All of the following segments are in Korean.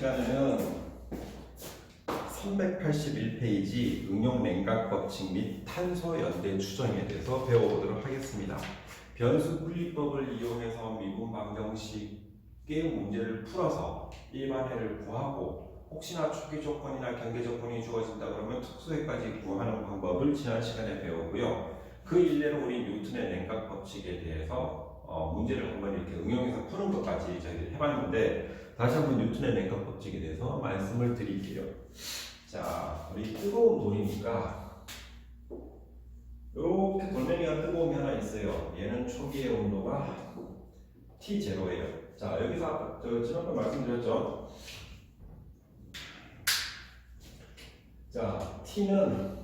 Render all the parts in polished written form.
시간에는 381페이지 응용 냉각 법칙 및 탄소 연대 추정에 대해서 배워보도록 하겠습니다. 변수 분리법을 이용해서 미분 방정식의 문제를 풀어서 일반해를 구하고 혹시나 초기 조건이나 경계 조건이 주어진다 그러면 특수해까지 구하는 방법을 지난 시간에 배우고요. 그 일례로 우리 뉴턴의 냉각 법칙에 대해서 문제를 한번 이렇게 응용해서 푸는 것까지 저희들이 해봤는데 다시 한번 뉴턴의 냉각 법칙에 대해서 말씀을 드릴게요. 자, 우리 뜨거운 돌이니까 이렇게 돌멩이가 뜨거움이 하나 있어요. 얘는 초기의 온도가 T0예요. 자, 여기서 아까 지난번 말씀드렸죠. 자, T는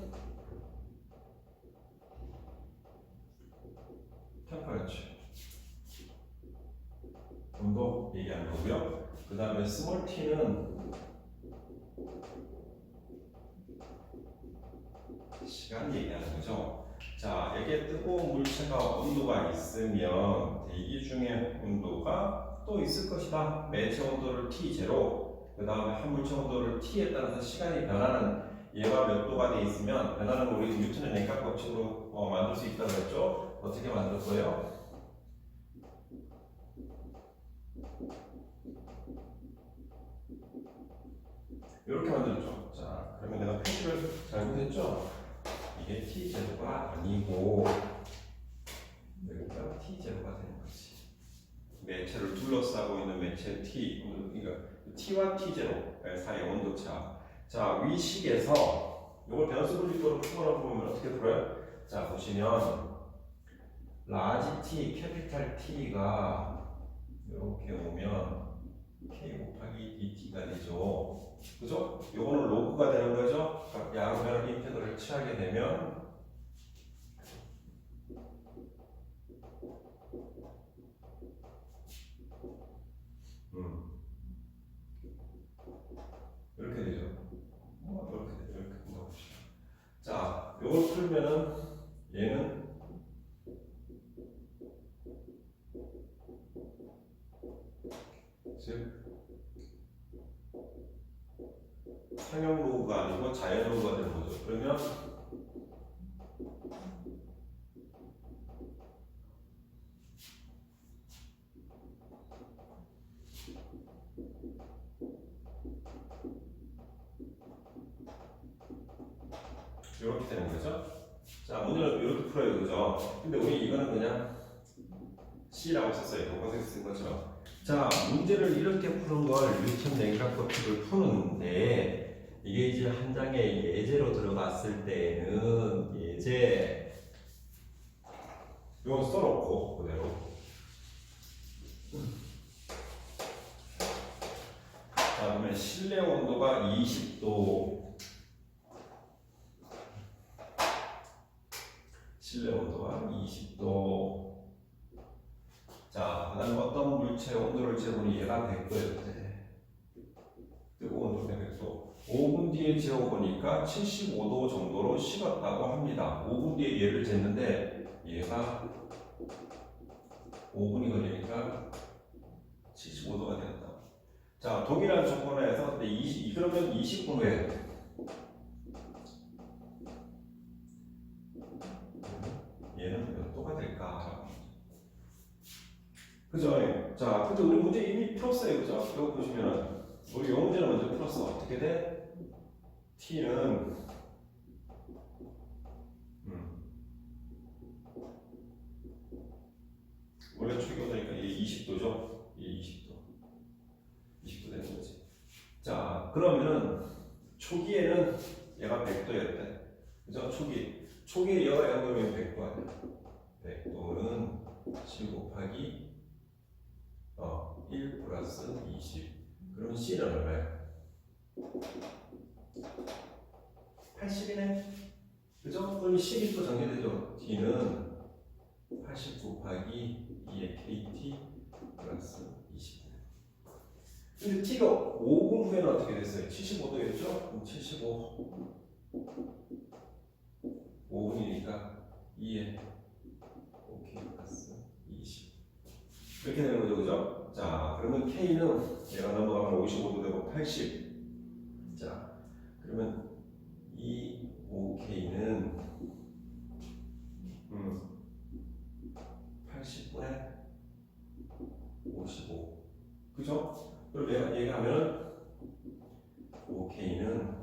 템퍼레처 온도 얘기하는 거고요. 그 다음에 스몰 t는 시간 얘기하는 거죠. 자, 여기에 뜨거운 물체가 온도가 있으면 대기 중에 온도가 또 있을 것이다. 매체 온도를 T0, 그 다음에 한 물체 온도를 T에 따라서 시간이 변하는 얘가 몇 도가 돼 있으면 변하는 거 우리 뉴턴의 냉각 법칙으로 만들 수 있다고 했죠. 어떻게 만들 거예요? 이렇게 만들었죠. 자, 그러면 내가 표시를 잘못했죠? 이게 T0가 아니고 여기가 T0가 되는 거지. 매체를 둘러싸고 있는 매체 T, 그러니까 T와 T0 사이의 온도차. 자, 위식에서 이걸 변수 분리법으로 풀어놓고 보면 어떻게 풀어요? 자, 보시면 라지 T, 캐피탈 T가 이렇게 오면 K 곱하기 DT가 되죠. 그죠? 요거는 로그가 되는 거죠. 양변을 인테그럴 취하게 되면 이렇게 되죠. 이렇게 된다고 봅시다. 자, 요걸 풀면은 얘는 즉 상형 로그가 아니고 자연 로그가 되는 거죠. 그러면 이렇게 되는 거죠. 자, 문제는 이렇게 풀어요, 그죠? 근데 우리 이거는 그냥 C라고 썼어요. 교과서에 쓴 것처럼. 자, 문제를 이렇게 푸는 걸 뉴턴 냉각 법칙을 푸는데 이게 이제 한 장의 예제로 들어갔을 때는 예제 이건 써놓고 그대로. 자, 그러면 실내 온도가 20도. 실내 온도가 20도. 자, 그 다음에 어떤 물체의 온도를 재보니 얘가 100도였대. 뜨거운 온도 100도. 5분 뒤에 재어보니까 75도 정도로 식었다고 합니다. 5분 뒤에 얘를 쟀는데 얘가 5분이 걸리니까 75도가 되었다. 자, 동일한 조건에서 그러면 20분 후에 얘는 몇 도가 될까? 그죠? 자, 근데 우리 문제 이미 풀었어요. 그죠? 이거 보시면은 우리 이 문제는 먼저 풀었어. 어떻게 돼? T는 원래 초기 온도니까 이게 20도죠? 이게 20도 되는 거지. 자, 그러면은 초기에는 얘가 100도였대. 그죠? 초기에 얘가 0이면 100도 아니야. 100도는 7 곱하기 1 플러스 20. 그럼 C는 얼마야? 80이네. 그죠? 그럼 10이 또 정해되죠. T는 80 곱하기 2의 KT 플러스 20. 근데 T가 5분 후에는 어떻게 됐어요? 75도였죠? 그럼 75. 5분이니까 2의 OK 플러스 20. 이렇게 되는 거죠, 그죠? 자, 그러면 K는 얘가 넘어가면 55도 되고 80. 자, 그러면 이 OK는 80분의 55. 그죠? 그럼 얘기하면 OK는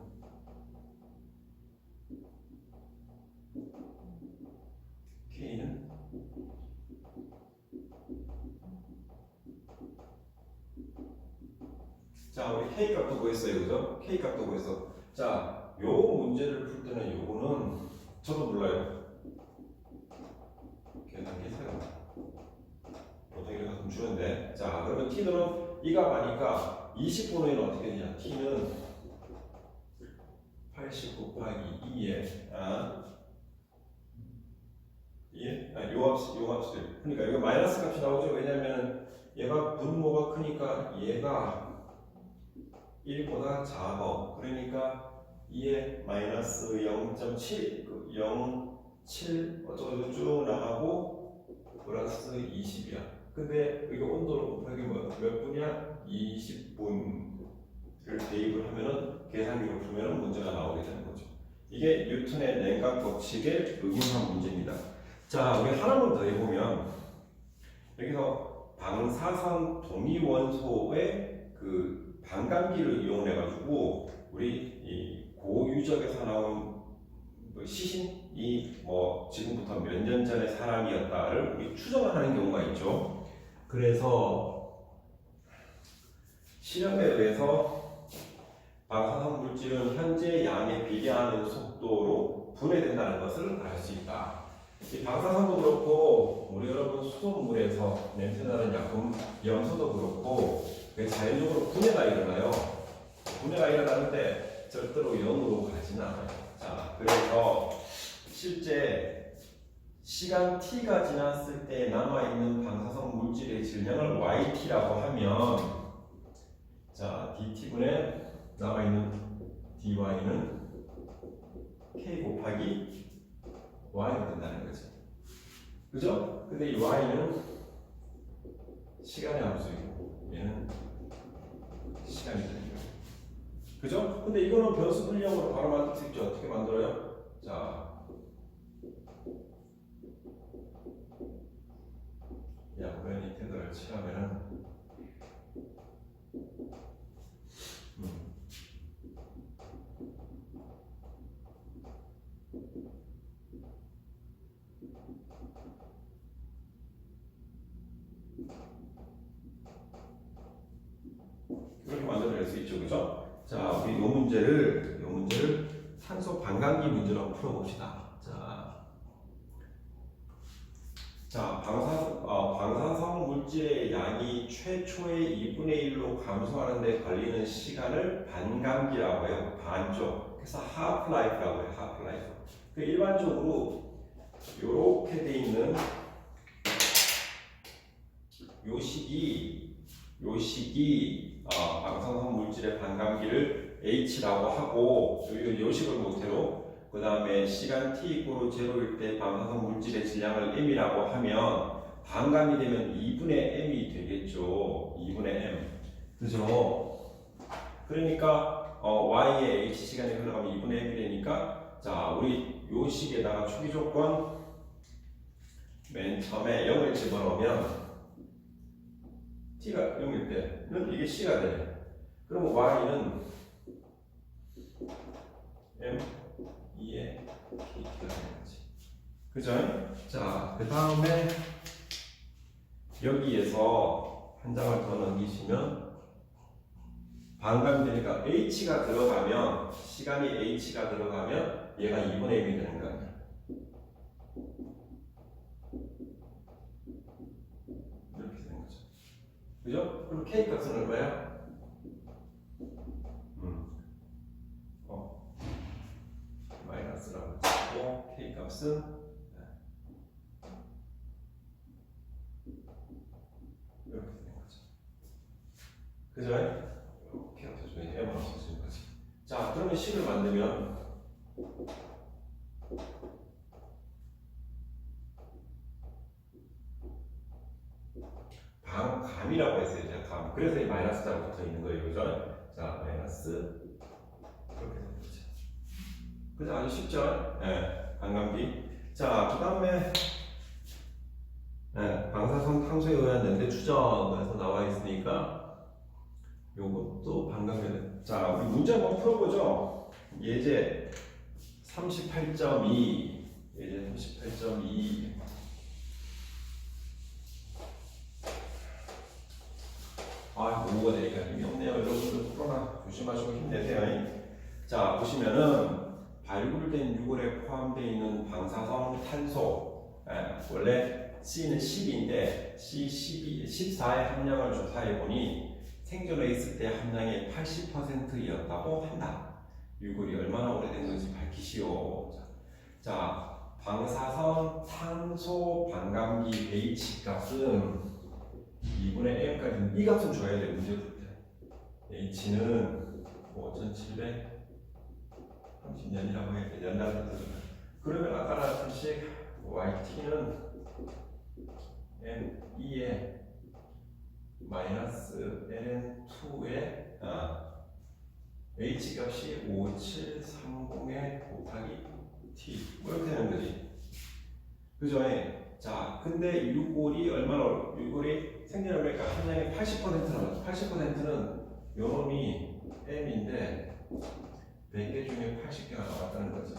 K는 자, 우리 K 값도 구했어요. 그죠? K 값도 구했어. 자, 요 문제를 풀 때는 요거는 저도 몰라요. 계산기 사용. 보통 이렇게 가끔 주는데. 자, 그러면 T는 이 값 아니까 20분의 1은 어떻게 되냐? T는 80 곱하기 2에 요 값들. 그러니까 이거 마이너스 값이 나오죠. 왜냐면 얘가 분모가 크니까 얘가 1보다 작아. 그러니까 2에 마이너스 0.7, 0.7 어쩌고 쭉 나가고 플러스 20이야. 근데 이거 온도를 곱하기 몇 분이야? 20분을 대입을 하면은 계산기로 풀면은 문제가 나오게 되는 거죠. 이게 뉴턴의 냉각 법칙에 응용한 문제입니다. 자, 우리 하나만 더 해보면 여기서 방사선 동위원소의 그 반감기를 이용해가지고 우리 이 고유적에서 나온 시신이 뭐 지금부터 몇 년 전의 사람이었다를 우리 추정을 하는 경우가 있죠. 그래서 실험에 의해서 방사선 물질은 현재 양에 비례하는 속도로 분해된다는 것을 알 수 있다. 이 방사선도 그렇고 우리 여러분 수돗물에서 냄새나는 약품 염소도 그렇고 자연적으로 분해가 일어나요. 분해가 일어나는데 절대로 0으로 가지는 않아요. 자, 그래서 실제 시간 t가 지났을 때 남아있는 방사선 물질의 질량을 yt라고 하면 자, dt분의 남아있는 dy는 k 곱하기 y가 된다는 거지. 그죠? 근데 이 y는 시간의 함수이고 얘는 시간이 되는 거예요. 그죠? 근데 이거는 변수 분리형으로 바로 만들 수 있죠. 어떻게 만들어요? 자, 양변 인테그랄 칠하면은 이렇게 만들어낼 수 있죠. 그죠? 자, 우리 요 문제를 산소 반감기 문제로 한번 풀어봅시다. 방사성 물질의 양이 최초의 2분의 1로 감소하는 데 걸리는 시간을 반감기라고 해요. 반쪽. 그래서 하프라이프라고 해요. 하프라이프. 그 일반적으로 요렇게 돼 있는 요 식이 방사성 물질의 반감기를 h라고 하고 요 식을 모태로 그 다음에 시간 t 이꼬르 0일 때 방사성 물질의 질량을 m이라고 하면 반감이 되면 2분의 m이 되겠죠. 2분의 m. 그죠? 그러니까 y의 h 시간이 흘러가면 2분의 m이 되니까 자, 우리 요 식에다가 초기 조건 맨 처음에 0을 집어넣으면 t가 0일 때는 이게 c가 되네. 그럼 y는 m 2의 kt가 되는 거지. 그죠? 자, 그 다음에 여기에서 한 장을 더 넘기시면 반감되니까 h가 들어가면 시간이 h가 들어가면 얘가 2분의 1이 되는 거 아니야. 이렇게 되는 거죠. 그죠? 그럼 k 값은 얼마야? 마이너스라고 치고 k 값은 이렇게 되는 거죠. 그죠? 이렇게 없어지면 m을 없어지는 거지. 자, 그러면 식을 만들면 방감이라고 했어요. 제가 3. 그래서 이 마이너스 자가 붙어 있는 거예요. 그죠? 자, 마이너스 이렇게 되는 거죠. 그죠? 아주 쉽죠? 예, 반감기. 자, 그 다음에 방사선 탕소에 의한 연대 추정에서 나와 있으니까 요것도 반감기. 자, 우리 문제 한번 풀어보죠. 예제 38.2. 예제 38.2. 모모가 되니까 힘이 없네요. 여러분들 코로나 조심하시고 힘내세요. 자, 보시면은 발굴된 유골에 포함되어 있는 방사성 탄소, 원래 C는 10인데 C 14의 함량을 조사해 보니 생존해 있을 때 함량이 80%였다고 한다. 유골이 얼마나 오래됐는지 밝히시오. 자, 방사성 탄소 반감기 H 값은 2분의 m까지는 이 값은 줘야 돼. 문제 풀 때. h는 5730년이라고 해야 돼. 연달아서 줘. 그러면 아까 나왔듯이 yt는 m2에 마이너스 ln2에 h 값이 5730에 곱하기 t 이렇게 되는 거지. 그죠? 자, 근데 유골이 생겨나니까 함량이 80% 남았어. 80%는 요놈이 m인데 100개 중에 80개가 나왔다는 거지.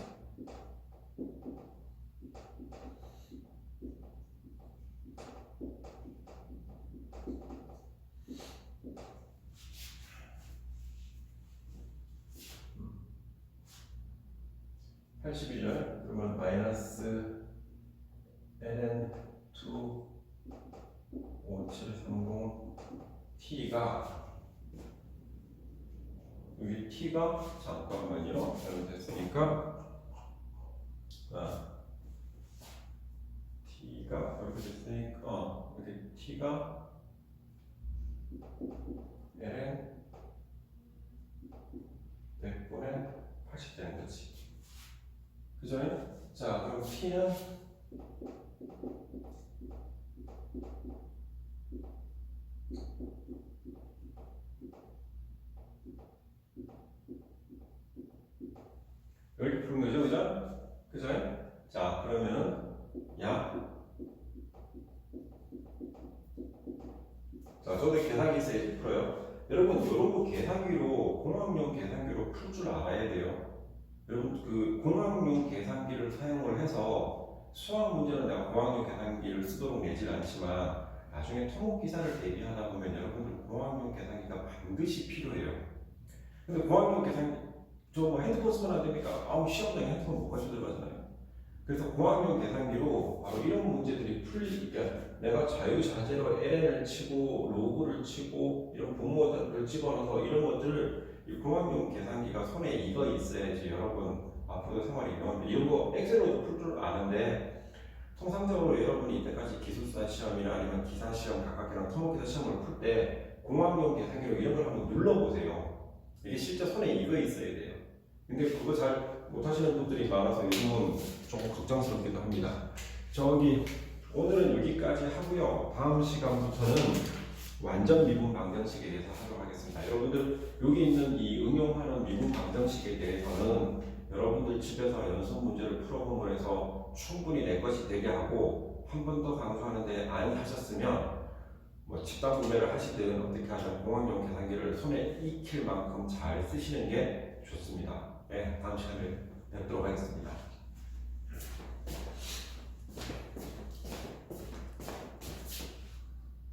그러면 마이너스 ln2 5730 t가 여기 t가 잠깐만요. 잘못됐으니까 t가 이렇게 됐으니까 여기 t가 ln 100분의 80 되는 거지. 그죠? 자, 그럼 t는 이렇게 푸는 거죠, 그죠? 자, 그러면은 자, 저도 계산기 있어야 풀어요. 여러분, 이런 거 계산기로 공학용 계산기로 풀 줄 알아야 돼요. 여러분, 그 공학용 계산기를 사용을 해서 수학 문제는 내가 공학용 계산기를 쓰도록 내질 않지만 나중에 토목 기사를 대비하다 보면 여러분들 공학용 계산기가 반드시 필요해요. 근데 공학용 계산기 저 핸드폰 쓰면 안 됩니까? 시험장에 핸드폰 못 가지고 들어가잖아요. 그래서 공학용 계산기로 바로 이런 문제들이 풀리니까 내가 자유자재로 ln을 치고 로그를 치고 이런 분모를 집어넣어서 이런 것들을 이 공학용 계산기가 손에 익어 있어야지 여러분 앞으로 생활이 유용합니다. 이런 거 엑셀로도 풀 줄 아는데 통상적으로 여러분이 이때까지 기술사 시험이나 아니면 기사 시험 각각이랑 토목기사 시험을 풀 때 공학용 계산기로 이런 걸 한번 눌러보세요. 이게 실제 손에 익어 있어야 돼요. 근데 그거 잘 못하시는 분들이 많아서 요즘은 조금 걱정스럽기도 합니다. 오늘은 여기까지 하고요. 다음 시간부터는 완전 미분 방정식에 대해서 하도록 하겠습니다. 여러분들 여기 있는 이 응용하는 미분 방정식에 대해서는 여러분들 집에서 연습 문제를 풀어보면 해서 충분히 내 것이 되게 하고 한 번 더 강조하는데 안 하셨으면 집단 구매를 하실 때는 어떻게 하죠? 공학용 계산기를 손에 익힐 만큼 잘 쓰시는 게 좋습니다. 네, 다음 시간에 뵙도록 하겠습니다.